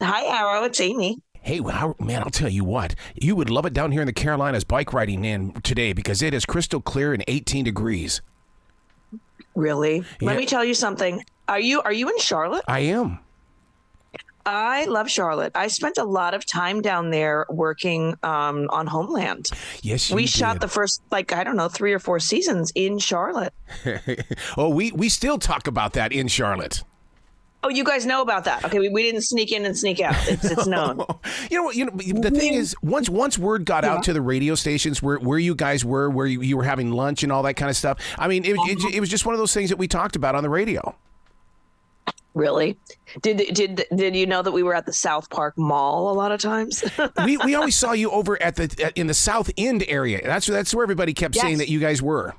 Hi, Arrow. It's Amy. Hey, well, man, I'll tell you what. You would love it down here in the Carolinas bike riding in today because it is crystal clear and 18 degrees. Really? Let Yeah, me tell you something. Are you in Charlotte? I am. I love Charlotte. I spent a lot of time down there working on Homeland. Yes, We you shot did. the first, like, I don't know, 3 or 4 seasons in Charlotte. Oh, we still talk about that in Charlotte. Oh, you guys know about that? Okay, we didn't sneak in and sneak out. It's known. You know what? The thing is, once word got Yeah. out to the radio stations where you guys were, where you were having lunch and all that kind of stuff. I mean, it was just one of those things that we talked about on the radio. Really? Did you know that we were at the South Park Mall a lot of times? We always saw you over in the South End area. That's where everybody kept saying Yes. that you guys were.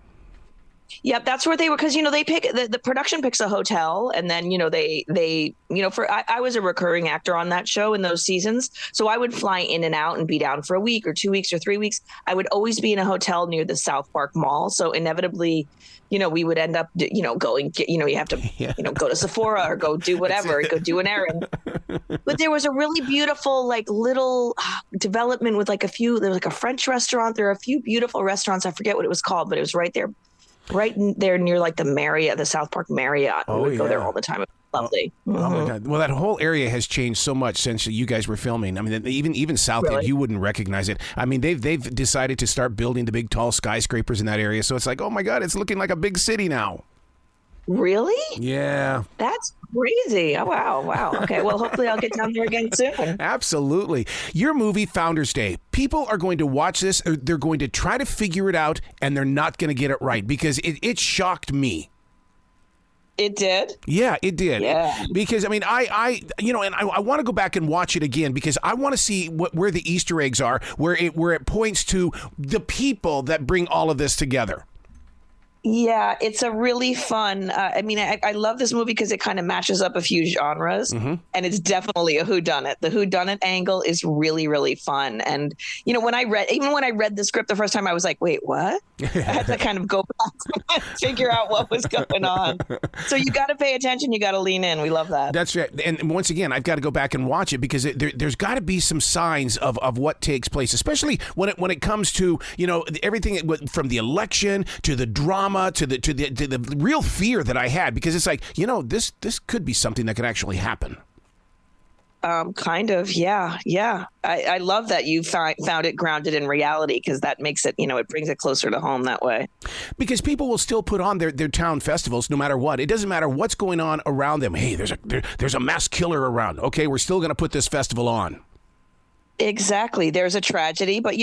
Yep, that's where they were because they pick the production picks a hotel and then they for I was a recurring actor on that show in those seasons, so I would fly in and out and be down for a week or 2 weeks or 3 weeks. I would always be in a hotel near the South Park Mall, so inevitably, we would end up going, you have to Yeah. go to Sephora or go do whatever, go do an errand. But there was a really beautiful like little development with there was like a French restaurant. There are a few beautiful restaurants. I forget what it was called, but it was right there near like the Marriott, the South Park Marriott. We would go there all the time. It was lovely. Oh my God! Well, that whole area has changed so much since you guys were filming. I mean, even South End, Really? you wouldn't recognize it. I mean, they've decided to start building the big tall skyscrapers in that area. So it's like, oh my God, it's looking like a big city now. Really? Yeah, That's crazy. Oh, wow. Okay. Well, hopefully I'll get down there again soon. absolutely. Your movie Founders Day. People are going to watch this. Or they're going to try to figure it out, and they're not going to get it right because it shocked me. It did? Yeah, it did. Yeah. Because I mean, I want to go back and watch it again because I want to see where the Easter eggs are, where it points to the people that bring all of this together. Yeah, it's a really fun. I love this movie because it kind of matches up a few genres, and it's definitely a whodunit. The whodunit angle is really, really fun. And when I read the script the first time, I was like, "Wait, what?" I had to kind of go back and figure out what was going on. So you got to pay attention. You got to lean in. We love that. That's right. And once again, I've got to go back and watch it because there's got to be some signs of what takes place, especially when it comes to everything from the election to the drama to the real fear that I had because it's like this could be something that could actually happen. Kind of, yeah. I love that you found it grounded in reality because that makes it, it brings it closer to home that way. Because people will still put on their town festivals no matter what. It doesn't matter what's going on around them. Hey, there's a mass killer around. Okay, we're still going to put this festival on. Exactly. There's a tragedy, but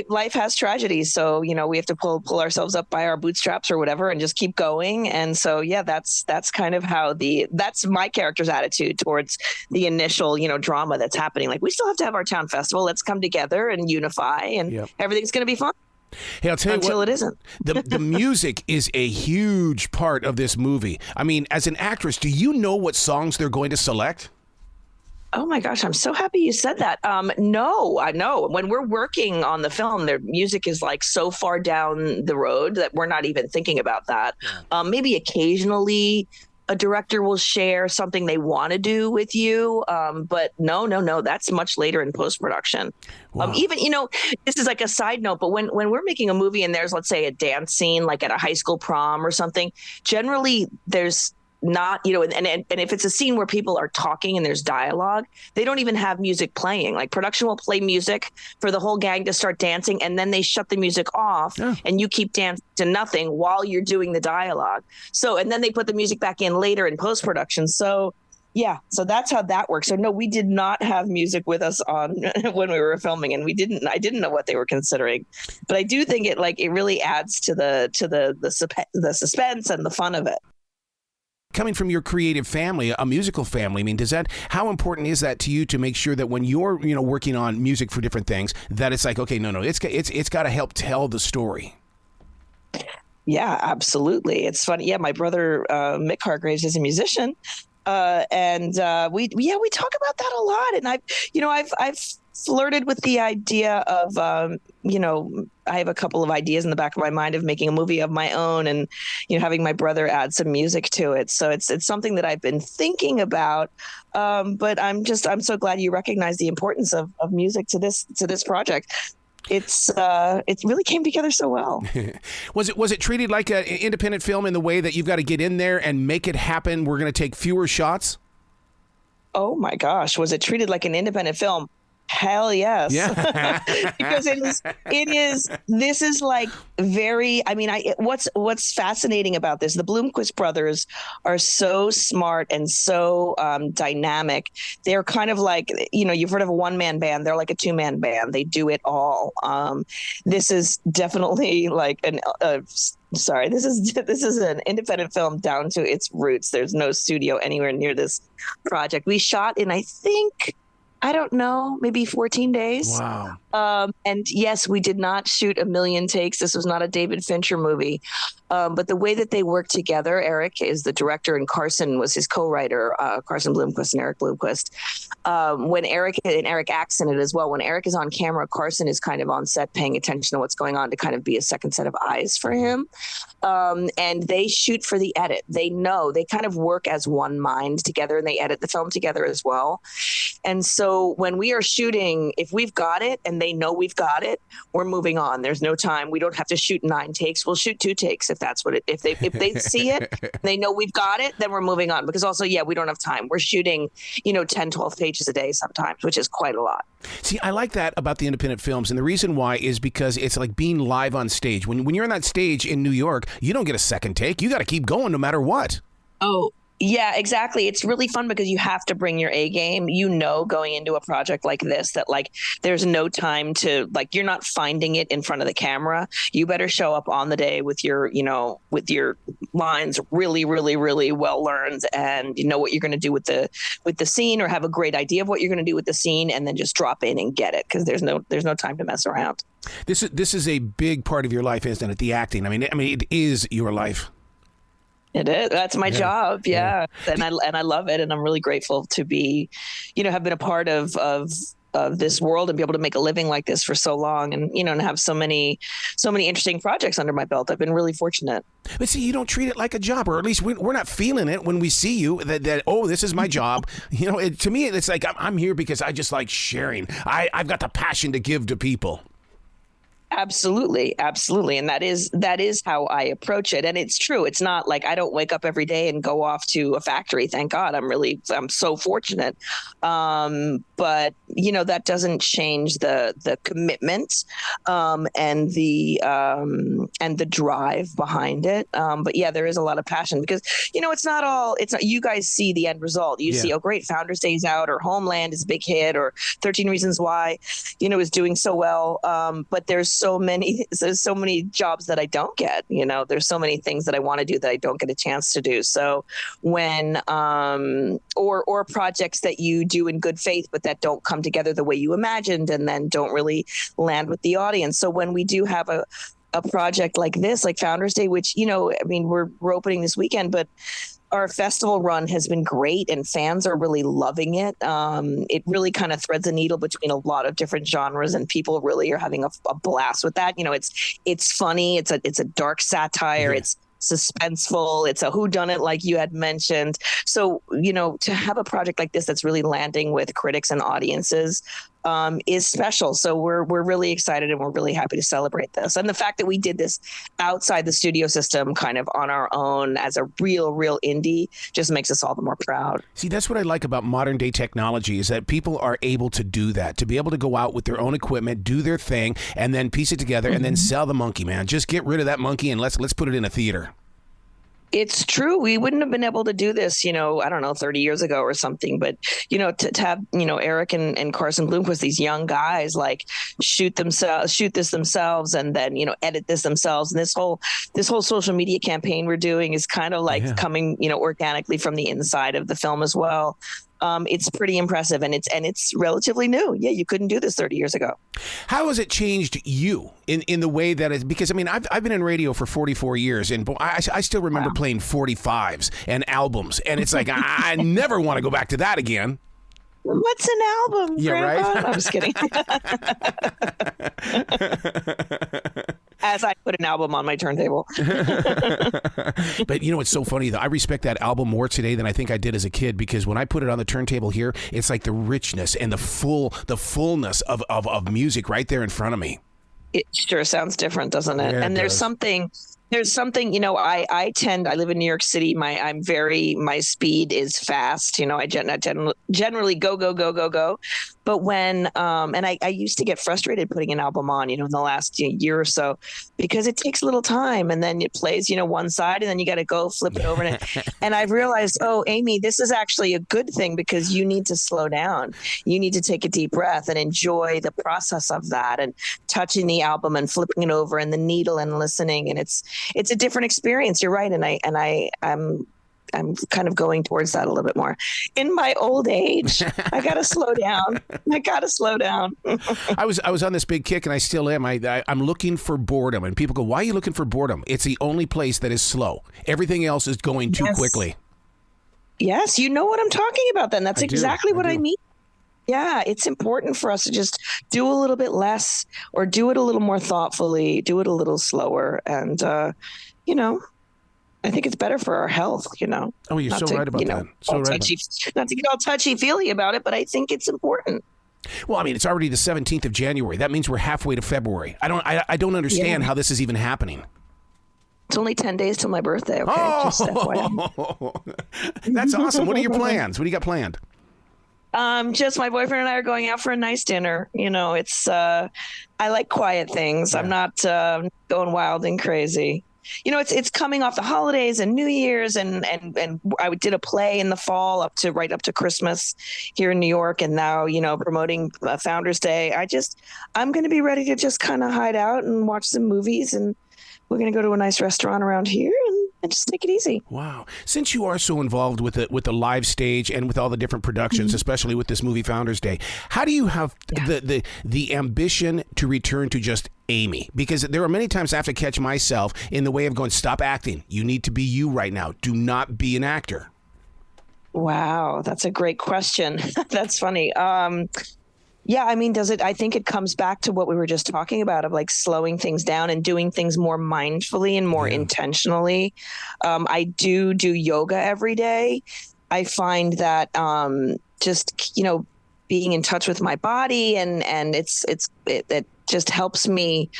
life has tragedies. So, we have to pull ourselves up by our bootstraps or whatever and just keep going. And so, yeah, that's kind of how that's my character's attitude towards the initial, drama that's happening. Like, we still have to have our town festival. Let's come together and unify and Yep. everything's going to be fun Hey, I'll tell you until what, it isn't. the music is a huge part of this movie. I mean, as an actress, do you know what songs they're going to select? Oh my gosh, I'm so happy you said that. No, I know when we're working on the film, their music is like so far down the road that we're not even thinking about that. Maybe occasionally a director will share something they want to do with you. But no, that's much later in post-production. Wow. Even, this is like a side note, but when we're making a movie and there's, let's say, a dance scene, like at a high school prom or something, generally there's not, and if it's a scene where people are talking and there's dialogue, they don't even have music playing. Like production will play music for the whole gang to start dancing, and then they shut the music off, Yeah. and you keep dancing to nothing while you're doing the dialogue. So, and then they put the music back in later in post production. So, yeah, so that's how that works. So no, we did not have music with us on when we were filming, and I didn't know what they were considering, but I do think it really adds to the suspense and the fun of it. Coming from your creative family, a musical family, I mean, how important is that to you to make sure that when you're, working on music for different things, that it's like, okay, no, it's got to help tell the story. Yeah, absolutely. It's funny. Yeah, my brother, Mick Hargreaves, is a musician. We talk about that a lot. And I've flirted with the idea of, I have a couple of ideas in the back of my mind of making a movie of my own, and having my brother add some music to it. So it's something that I've been thinking about. But I'm so glad you recognize the importance of music to this project. It really came together so well. Was it treated like an independent film in the way that you've got to get in there and make it happen? We're going to take fewer shots. Oh my gosh, was it treated like an independent film? Hell yes. Yeah. Because this is like very, what's fascinating about this, the Bloomquist brothers are so smart and so dynamic. They're kind of like, you've heard of a one-man band. They're like a two-man band. They do it all. This is definitely like this is an independent film down to its roots. There's no studio anywhere near this project. We shot in, I don't know, maybe 14 days. Wow. And yes, we did not shoot a million takes. This was not a David Fincher movie. But the way that they work together, Eric is the director and Carson was his co-writer, Carson Bloomquist and Eric Bloomquist. When Eric acts in it as well, when Eric is on camera, Carson is kind of on set paying attention to what's going on to kind of be a second set of eyes for him. And they shoot for the edit. They kind of work as one mind together, and they edit the film together as well. And so when we are shooting, if we've got it and they know we've got it, we're moving on. There's no time. We don't have to shoot 9 takes. We'll shoot 2 takes if that's what it. If they see it, they know we've got it, then we're moving on. Because also, we don't have time. We're shooting, 10, 12 pages a day sometimes, which is quite a lot. See, I like that about the independent films, and the reason why is because it's like being live on stage. When you're on that stage in New York, you don't get a second take. You got to keep going no matter what. Oh, yeah, exactly. It's really fun because you have to bring your A game, going into a project like this, that like there's no time to, like, you're not finding it in front of the camera. You better show up on the day with your lines really, really, really well learned, and you know what you're going to do with the scene, or have a great idea of what you're going to do with the scene, and then just drop in and get it, because there's no time to mess around. This is a big part of your life, isn't it? The acting. I mean, it is your life. It is. That's my job. Yeah. And I love it. And I'm really grateful to be, have been a part of this world and be able to make a living like this for so long, and, and have so many interesting projects under my belt. I've been really fortunate. But see, you don't treat it like a job, or at least we're not feeling it when we see you that oh, this is my job. To me, it's like I'm here because I just like sharing. I've got the passion to give to people. Absolutely. And that is how I approach it. And it's true. It's not like I don't wake up every day and go off to a factory. Thank God. I'm so fortunate. But that doesn't change the commitment, and the drive behind it. But yeah, there is a lot of passion, because, it's not you guys see the end result. You see, oh, great, Founders Day's out, or Homeland is a big hit, or 13 Reasons Why, is doing so well. But there's so many jobs that I don't get. There's so many things that I want to do that I don't get a chance to do. So when or projects that you do in good faith, but that don't come together the way you imagined, and then don't really land with the audience. So when we do have a project like this, like Founders Day, which, we're opening this weekend, but our festival run has been great, and fans are really loving it. It really kind of threads a needle between a lot of different genres, and people really are having a blast with that. It's funny. It's a dark satire. It's suspenseful. It's a whodunit, like you had mentioned. So, to have a project like this that's really landing with critics and audiences is special. So we're really excited, and we're really happy to celebrate this. And the fact that we did this outside the studio system, kind of on our own as a real indie, just makes us all the more proud. See, that's what I like about modern day technology, is that people are able to do that, to be able to go out with their own equipment, do their thing, and then piece it together, and then sell the monkey, man. Just get rid of that monkey and let's put it in a theater. It's true. We wouldn't have been able to do this, 30 years ago or something. But, to have, Eric and Carson Bloomquist, these young guys, like shoot this themselves, and then, edit this themselves. And this whole social media campaign we're doing is kind of like coming, organically from the inside of the film as well. It's pretty impressive, and it's relatively new. Yeah, you couldn't do this 30 years ago. How has it changed you in the way that because I mean I've been in radio for 44 years, and I still remember playing 45s and albums, and it's like I never want to go back to that again. What's an album? Yeah, Grandpa? right. I'm just kidding. As I put an album on my turntable. But you know, it's so funny though. I respect that album more today than I think I did as a kid, because when I put it on the turntable here, it's like the richness and the fullness of music right there in front of me. It sure sounds different, doesn't it? Yeah, And there's something, you know, I live in New York City. My speed is fast. You know, I generally go. But when, and I used to get frustrated putting an album on, you know, in the last year or so, because it takes a little time, and then it plays, you know, one side, and then you got to go flip it over. And I've realized, oh, Amy, this is actually a good thing, because you need to slow down. You need to take a deep breath and enjoy the process of that, and touching the album and flipping it over, and the needle, and listening. And it's a different experience. You're right. I'm kind of going towards that a little bit more. In my old age, I got to slow down. I was on this big kick, and I still am. I'm looking for boredom, and people go, "Why are you looking for boredom?" It's the only place that is slow. Everything else is going too quickly. Yes, you know what I'm talking about then. That's exactly what I mean. Yeah, it's important for us to just do a little bit less, or do it a little more thoughtfully, do it a little slower. And, you know, I think it's better for our health, you know. Oh, you're so right about that. Not to get all touchy-feely about it, but I think it's important. Well, I mean, it's already the 17th of January. That means we're halfway to February. I don't understand how this is even happening. It's only 10 days till my birthday, okay? Just FYI. That's awesome. What are your plans? What do you got planned? Just my boyfriend and I are going out for a nice dinner. You know, it's I like quiet things. Yeah. I'm not going wild and crazy. You know, it's coming off the holidays and New Year's, and I did a play in the fall right up to Christmas here in New York, and now, you know, promoting Founders Day. I'm going to be ready to just kind of hide out and watch some movies, and we're going to go to a nice restaurant around here and just take it easy. Wow. Since you are so involved with the live stage and with all the different productions, especially with this movie Founders Day, how do you have the ambition to return to just Amy? Because there are many times I have to catch myself in the way of going, stop acting. You need to be you right now. Do not be an actor. Wow. That's a great question. That's funny. Yeah, I mean, I think it comes back to what we were just talking about, of like slowing things down and doing things more mindfully and more intentionally. I do yoga every day. I find that just, you know, being in touch with my body, and it just helps me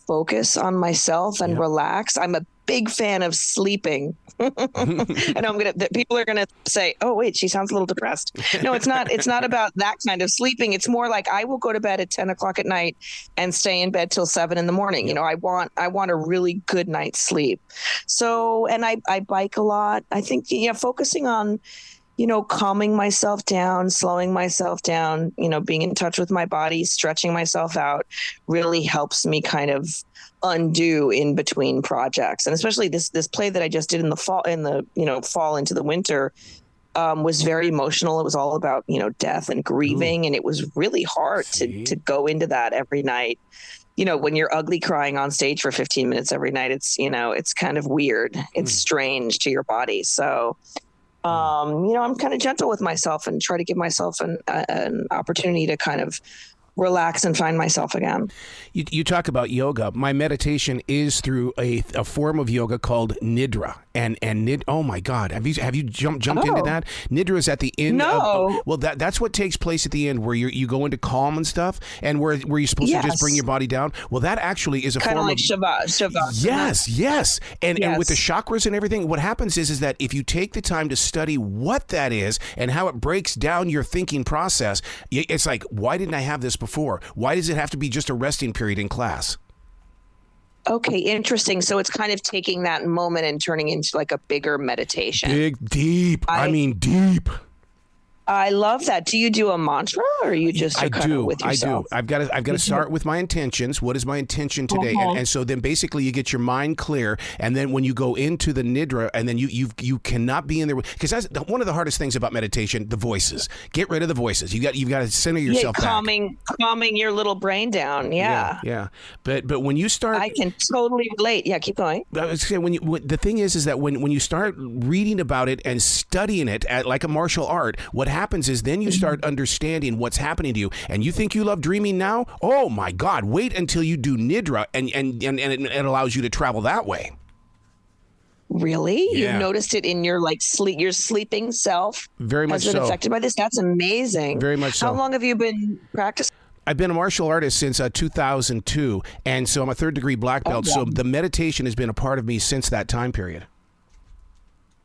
focus on myself and relax. I'm a big fan of sleeping. I know people are gonna say, "Oh, wait, she sounds a little depressed." No, it's not. It's not about that kind of sleeping. It's more like I will go to bed at 10 o'clock at night and stay in bed till 7 in the morning. You know, I want a really good night's sleep. So, and I bike a lot. I think, you know, focusing on, you know, calming myself down, slowing myself down, you know, being in touch with my body, stretching myself out, really helps me kind of undo in between projects. And especially this play that I just did in the fall into the winter, was very emotional. It was all about, you know, death and grieving. And it was really hard to go into that every night. You know, when you're ugly crying on stage for 15 minutes every night, it's, you know, it's kind of weird. It's strange to your body. So, you know, I'm kind of gentle with myself and try to give myself an opportunity to kind of relax and find myself again. You talk about yoga. My meditation is through a form of yoga called Nidra. And oh my God, have you jumped into that? Nidra is at the end. No. Well, that's what takes place at the end, where you go into calm and stuff, and where you're supposed to just bring your body down. Well, that actually is a kind form of like Shavasana. Yes. And with the chakras and everything, what happens is that if you take the time to study what that is and how it breaks down your thinking process, it's like, why didn't I have this before? Why does it have to be just a resting period in class? Okay, interesting. So it's kind of taking that moment and turning into like a bigger meditation. Deep. I mean, deep. I love that. Do you do a mantra, or you just are kind of with yourself? I do. I've got to start with my intentions. What is my intention today? And so then basically you get your mind clear, and then when you go into the nidra, and then you cannot be in there, because that's one of the hardest things about meditation. The voices. Get rid of the voices. You've got to center yourself back. Calming your little brain down. Yeah. But when you start, I can totally relate. Yeah, keep going. I was saying, the thing is that when you start reading about it and studying it like a martial art, what happens is then you start understanding what's happening to you, and you think you love dreaming now. Oh my God! Wait until you do nidra, and it allows you to travel that way. Really? Yeah. You've noticed it in your your sleeping self? Very much so. Has been affected by this? That's amazing. Very much so. How long have you been practicing? I've been a martial artist since 2002, and so I'm a third-degree black belt. So the meditation has been a part of me since that time period.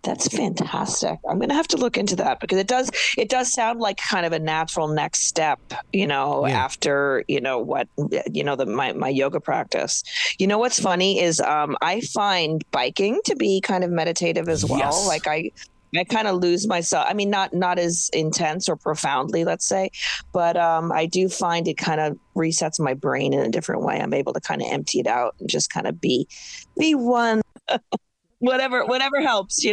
That's fantastic. I'm going to have to look into that, because it does sound like kind of a natural next step, after, my yoga practice. You know, what's funny is I find biking to be kind of meditative as well. Yes. Like I kind of lose myself. I mean, not as intense or profoundly, let's say, but I do find it kind of resets my brain in a different way. I'm able to kind of empty it out and just kind of be one. Whatever helps,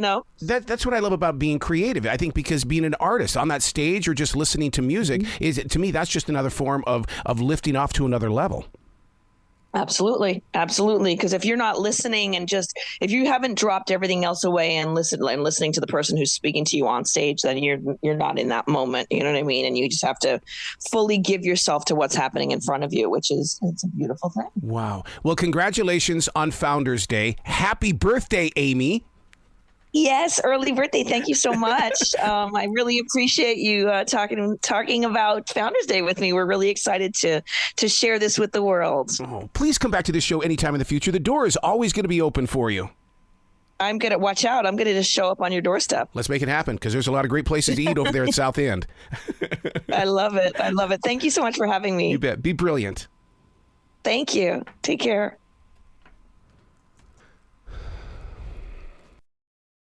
That's what I love about being creative. I think because being an artist on that stage or just listening to music is, to me, that's just another form of lifting off to another level. Absolutely. Because if you're not listening and if you haven't dropped everything else away and listening to the person who's speaking to you on stage, then you're not in that moment. You know what I mean? And you just have to fully give yourself to what's happening in front of you, it's a beautiful thing. Wow. Well, congratulations on Founders Day. Happy birthday, Amy. Yes, early birthday. Thank you so much. I really appreciate you talking about Founders Day with me. We're really excited to share this with the world. Oh, please come back to this show anytime in the future. The door is always going to be open for you. I'm going to watch out. I'm going to just show up on your doorstep. Let's make it happen, because there's a lot of great places to eat over there at South End. I love it. Thank you so much for having me. You bet. Be brilliant. Thank you. Take care.